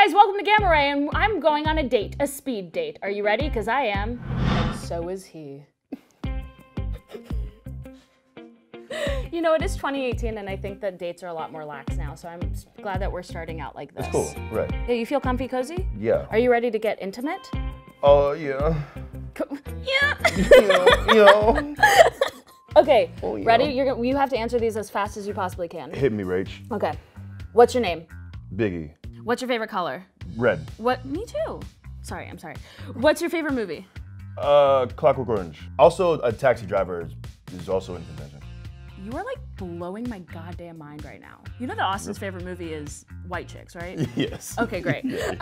guys, welcome to Gamma Ray, and I'm going on a date, a speed date. Are you ready? Because I am, and so is he. You know, it is 2018, and I think that dates are a lot more lax now, so I'm glad that we're starting out like this. It's cool, right. Yeah, you feel comfy, cozy? Yeah. Are you ready to get intimate? Oh, yeah. Yeah. Okay, Oh, yeah. ready? You have to answer these as fast as you possibly can. Hit me, Rach. Okay. What's your name? Biggie. What's your favorite color? Red. What? Me too. Sorry, I'm sorry. What's your favorite movie? Clockwork Orange. Also, A Taxi Driver is also in contention. You are like blowing my goddamn mind right now. You know that Austin's favorite movie is White Chicks, right? Yes. Okay, great. Yeah.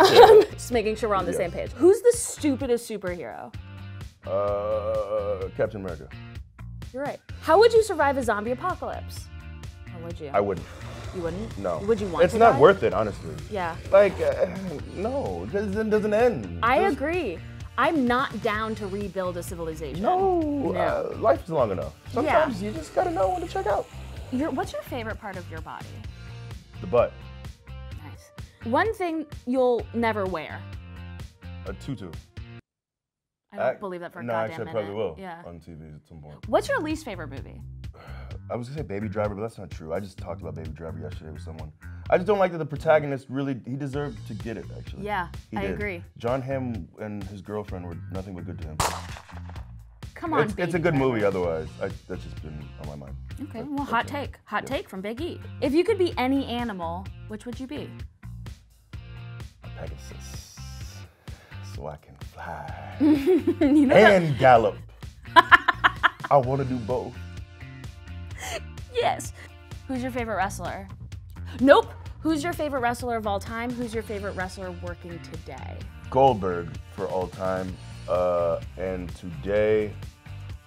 Just making sure we're on the same page. Who's the stupidest superhero? Captain America. You're right. How would you survive a zombie apocalypse? Or would you? I wouldn't. You wouldn't? No. Would you want It's to not die? worth it, honestly. Yeah. Like, no, because it doesn't end. I agree. I'm not down to rebuild a civilization. No. Life is long enough. Sometimes you just gotta know when to check out. What's your favorite part of your body? The butt. Nice. One thing you'll never wear. A tutu. I don't believe that for a no, goddamn actually, I minute. probably will. Yeah. On TV at some point. What's your least favorite movie? I was gonna say Baby Driver, but that's not true. I just talked about Baby Driver yesterday with someone. I just don't like that the protagonist he deserved to get it, actually. Yeah, I agree. John Hamm and his girlfriend were nothing but good to him. Come on, It's a good movie otherwise. That's just been on my mind. Okay, well, hot take. Hot take from Big E. If you could be any animal, which would you be? A Pegasus. So I can fly. You know and gallop. I want to do both. Yes. Who's your favorite wrestler? Nope. Who's your favorite wrestler of all time? Who's your favorite wrestler working today? Goldberg for all time. And today,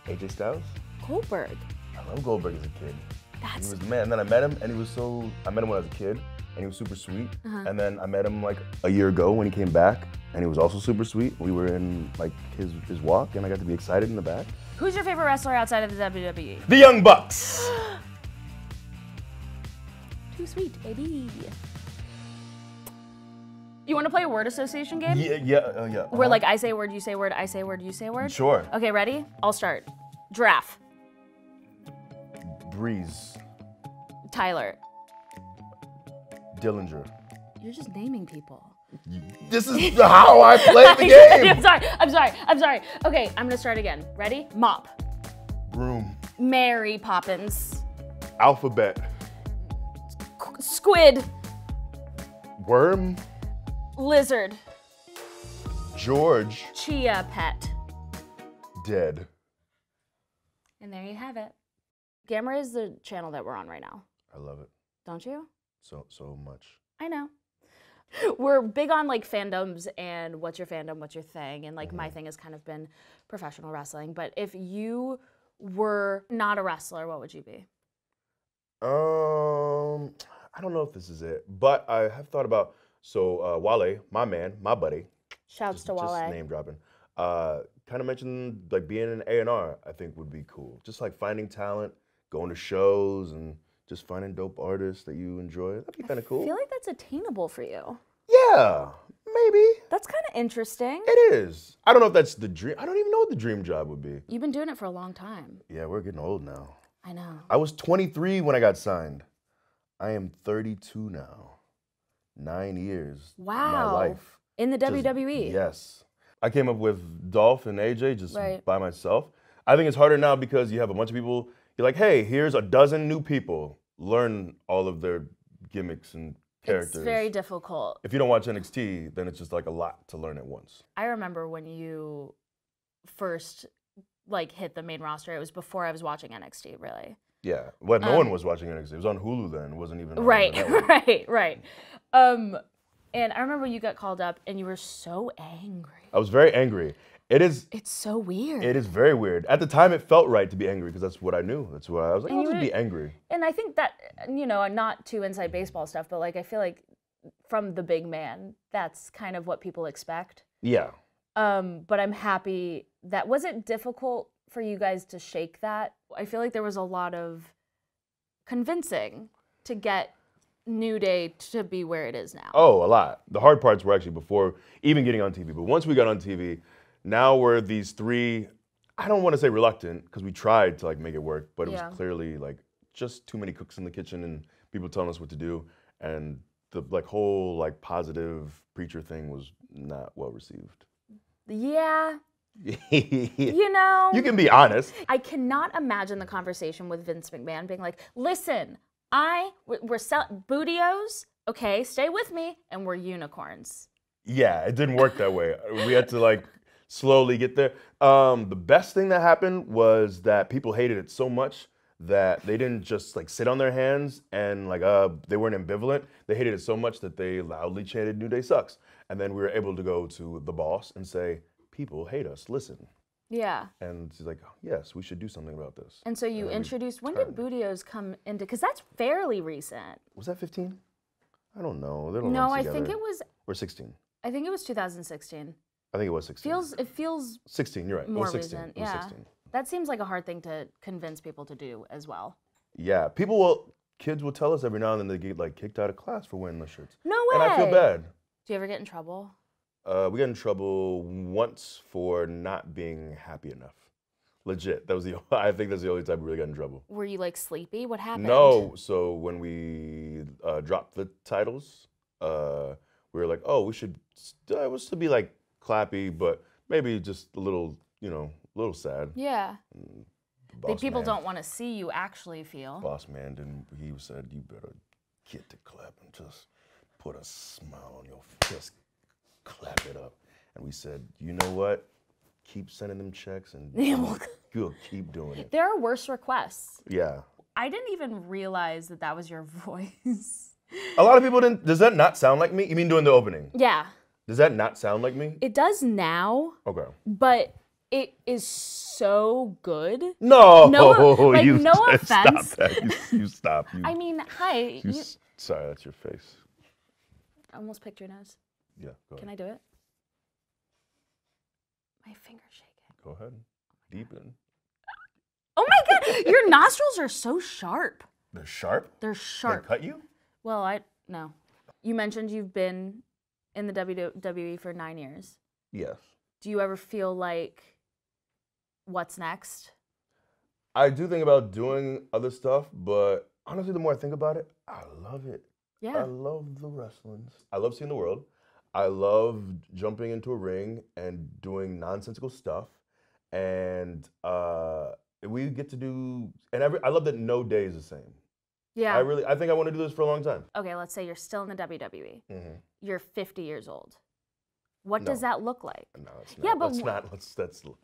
AJ Styles. Goldberg. I love Goldberg as a kid. That's... He was the man. And then I met him, and I met him when I was a kid, and he was super sweet. And then I met him like a year ago when he came back, and he was also super sweet. We were in like his walk, and I got to be excited in the back. Who's your favorite wrestler outside of the WWE? The Young Bucks. Too sweet, baby. You want to play a word association game? Yeah. Where like I say a word, you say a word, I say a word, you say a word? Sure. Okay, ready? I'll start. Giraffe. Breeze. Tyler. Dillinger. You're just naming people. This is how I play the game. I'm sorry. Okay, I'm gonna start again. Ready? Mop. Broom. Mary Poppins. Alphabet. Squid. Worm. Lizard. George. Chia Pet. Dead. And there you have it. Gamma is the channel that we're on right now. I love it. Don't you? So much. I know. We're big on like fandoms and what's your fandom, what's your thing, and like my thing has kind of been professional wrestling. But if you were not a wrestler, what would you be? I don't know if this is it, but I have thought about, Wale, my man, my buddy. Shouts to Wale. Just name dropping. Kind of mentioned like being an A&R, I think would be cool. Just like finding talent, going to shows, and just finding dope artists that you enjoy. That'd be kind of cool. I feel like that's attainable for you. Yeah, maybe. That's kind of interesting. It is. I don't know if that's the dream. I don't even know what the dream job would be. You've been doing it for a long time. Yeah, we're getting old now. I know. I was 23 when I got signed. I am 32 now. 9 years of my life. In the WWE. Yes. I came up with Dolph and AJ just Right. by myself. I think it's harder now because you have a bunch of people. You're like, hey, here's a dozen new people. Learn all of their gimmicks and characters. It's very difficult. If you don't watch NXT, then it's just like a lot to learn at once. I remember when you first like hit the main roster. It was before I was watching NXT, really. Yeah. Well, no one was watching NXT. It was on Hulu then. It wasn't even on Right, the network. right. And I remember you got called up and you were so angry. I was very angry. It's so weird. It is very weird. At the time, it felt right to be angry because that's what I knew. That's why I was like, I'll just be angry. And I think that, you know, not too inside baseball stuff, but like I feel like from the big man, that's kind of what people expect. Yeah. But I'm happy that, was it difficult for you guys to shake that? I feel like there was a lot of convincing to get New Day to be where it is now? Oh, a lot. The hard parts were actually before even getting on TV. But once we got on TV, now we're these three, I don't want to say reluctant, because we tried to like make it work, but it was clearly like just too many cooks in the kitchen and people telling us what to do. And the like whole like positive preacher thing was not well received. Yeah. You know, you can be honest. I cannot imagine the conversation with Vince McMahon being like, listen, we're selling Bootios, okay, stay with me, and we're unicorns. Yeah, it didn't work that way. We had to like slowly get there. The best thing that happened was that people hated it so much that they didn't just like sit on their hands and like they weren't ambivalent. They hated it so much that they loudly chanted "New Day sucks," and then we were able to go to the boss and say, people hate us, listen. Yeah. And she's like, oh, yes, we should do something about this. And so you introduced, when did Bootios come into, because that's fairly recent. Was that 15? I don't know. No, I think it was. Or 16. I think it was 2016. I think it was 16. It feels 16, you're right. More it was 16. recent. It was yeah. 16. That seems like a hard thing to convince people to do as well. Yeah, kids will tell us every now and then they get like kicked out of class for wearing those shirts. No way. And I feel bad. Do you ever get in trouble? We got in trouble once for not being happy enough. Legit. I think that's the only time we really got in trouble. Were you like sleepy? What happened? No. So when we dropped the titles, we were like, oh, we should still be like clappy, but maybe just a little, a little sad. Yeah. People Man, don't want to see you actually feel. Boss man he said, you better get to clap and just put a smile on your face. Clap it up. And we said, you know what? Keep sending them checks and you'll keep doing it. There are worse requests. Yeah. I didn't even realize that was your voice. A lot of people didn't. Does that not sound like me? You mean doing the opening? Yeah. Does that not sound like me? It does now. Okay. But it is so good. No. No offense. Stop that. You stop. I mean, hi. Sorry, that's your face. I almost picked your nose. Yeah, go ahead. Can I do it? My finger's shaking. Go ahead. Deep in. Oh my God, your nostrils are so sharp. They're sharp? They're sharp. They cut you? Well, no. You mentioned you've been in the WWE for 9 years. Yes. Do you ever feel like, what's next? I do think about doing other stuff, but honestly, the more I think about it, I love it. Yeah. I love the wrestling. I love seeing the world. I love jumping into a ring and doing nonsensical stuff. And we get to do, and I love that no day is the same. Yeah. I think I want to do this for a long time. Okay, let's say you're still in the WWE. Mm-hmm. You're 50 years old. What does that look like? No, it's not. Yeah, but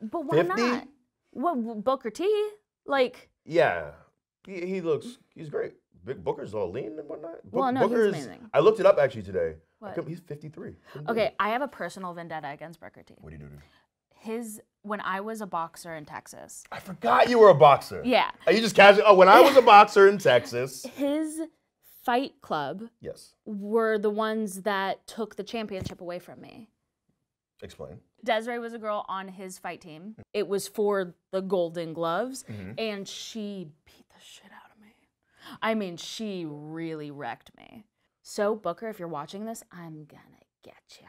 but why 50? not? What, Booker T? Like. Yeah, he's great. Big Booker's all lean and whatnot. Well, no, he's amazing. I looked it up actually today. What? He's 53. Okay, I have a personal vendetta against Booker T. What do you do? When I was a boxer in Texas. I forgot you were a boxer. Yeah. Are you just casual? Oh, when I was a boxer in Texas. His fight club. Yes. Were the ones that took the championship away from me. Explain. Desiree was a girl on his fight team. It was for the Golden Gloves, and she beat the shit out of me. I mean, she really wrecked me. So, Booker, if you're watching this, I'm gonna get ya.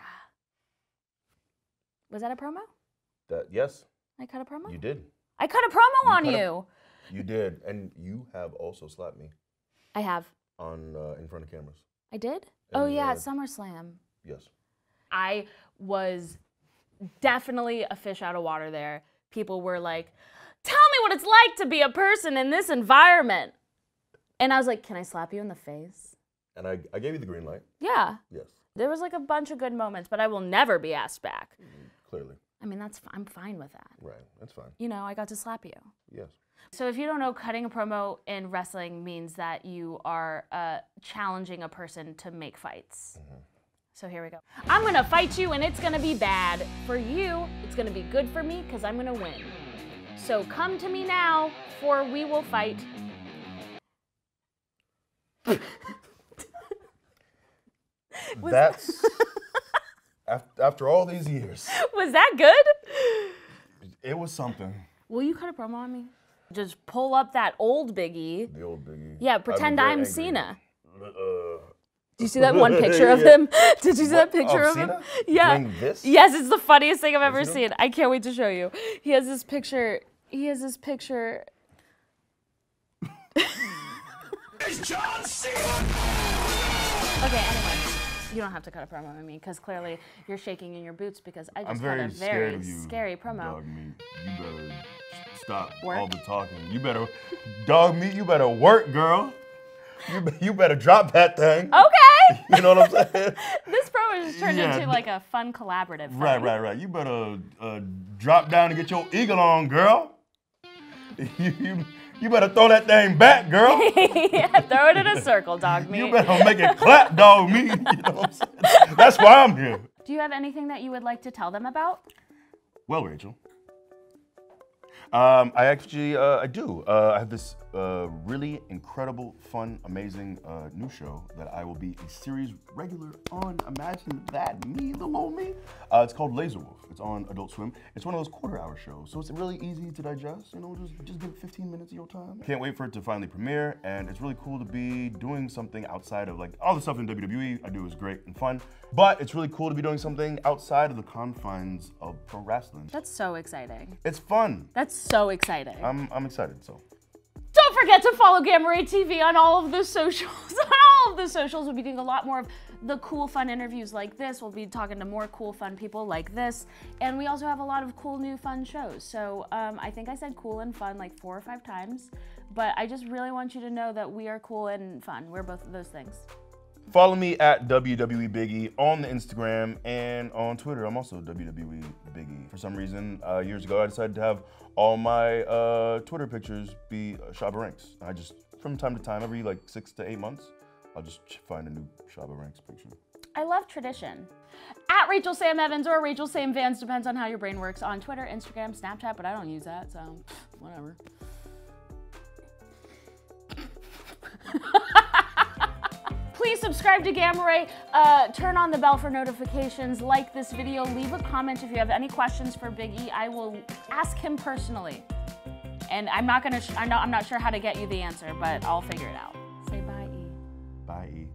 Was that a promo? Yes. I cut a promo? You did. I cut a promo on you. You did, and you have also slapped me. I have. In front of cameras. I did? Oh yeah, at SummerSlam. Yes. I was definitely a fish out of water there. People were like, tell me what it's like to be a person in this environment. And I was like, can I slap you in the face? And I gave you the green light. Yeah. Yes. There was like a bunch of good moments, but I will never be asked back. Clearly. I mean, I'm fine with that. Right, that's fine. You know, I got to slap you. Yes. So if you don't know, cutting a promo in wrestling means that you are challenging a person to make fights. So here we go. I'm gonna fight you and it's gonna be bad. For you, it's gonna be good for me because I'm gonna win. So come to me now, for we will fight. That's after all these years. Was that good? It was something. Will you cut a promo on me? Just pull up that old Biggie. The old Biggie. Yeah, pretend I'm Cena. Do you see that one picture of him? Did you see that picture of him? Cena? Yeah. Doing this? Yes, it's the funniest thing I've ever Cena? seen. I can't wait to show you. He has this picture. He has this picture. It's John Cena! Okay, anyway. You don't have to cut a promo on me because clearly you're shaking in your boots because I just had a very scary promo. Dog meat. You better stop Work? all the talking. You better, dog meat, you better work, girl. You better drop that thing. Okay. You know what I'm saying? This promo just turned Yeah. into like a fun collaborative thing. Right. You better drop down and get your eagle on, girl. You better throw that thing back, girl. Yeah, throw it in a circle, dog meat. You better make it clap, dog meat. You know what I'm saying? That's why I'm here. Do you have anything that you would like to tell them about? Well, Rachel, I do. I have this really incredible, fun, amazing new show that I will be a series regular on. Imagine that, me, the little me. It's called Laser Wolf. It's on Adult Swim. It's one of those quarter-hour shows, so it's really easy to digest. You know, just give it 15 minutes of your time. Can't wait for it to finally premiere, and it's really cool to be doing something outside of like all the stuff in WWE I do is great and fun, but it's really cool to be doing something outside of the confines of pro wrestling. That's so exciting. It's fun. That's so exciting. I'm excited, so. Don't forget to follow Gamma Ray TV on all of the socials. On all of the socials, we'll be doing a lot more of the cool, fun interviews like this. We'll be talking to more cool, fun people like this. And we also have a lot of cool, new, fun shows. So I think I said cool and fun like 4 or 5 times. But I just really want you to know that we are cool and fun. We're both of those things. Follow me at WWE Biggie on the Instagram and on Twitter. I'm also WWE Biggie. For some reason, years ago, I decided to have all my Twitter pictures be Shabba Ranks. I just, from time to time, every like 6 to 8 months, I'll just find a new Shabba Ranks picture. I love tradition. At Rachel Sam Evans or Rachel Sam Vans, depends on how your brain works, on Twitter, Instagram, Snapchat, but I don't use that, so whatever. Please subscribe to Gamma Ray, turn on the bell for notifications, like this video, leave a comment if you have any questions for Big E. I will ask him personally. And I'm not sure how to get you the answer, but I'll figure it out. Say bye, E. Bye, E.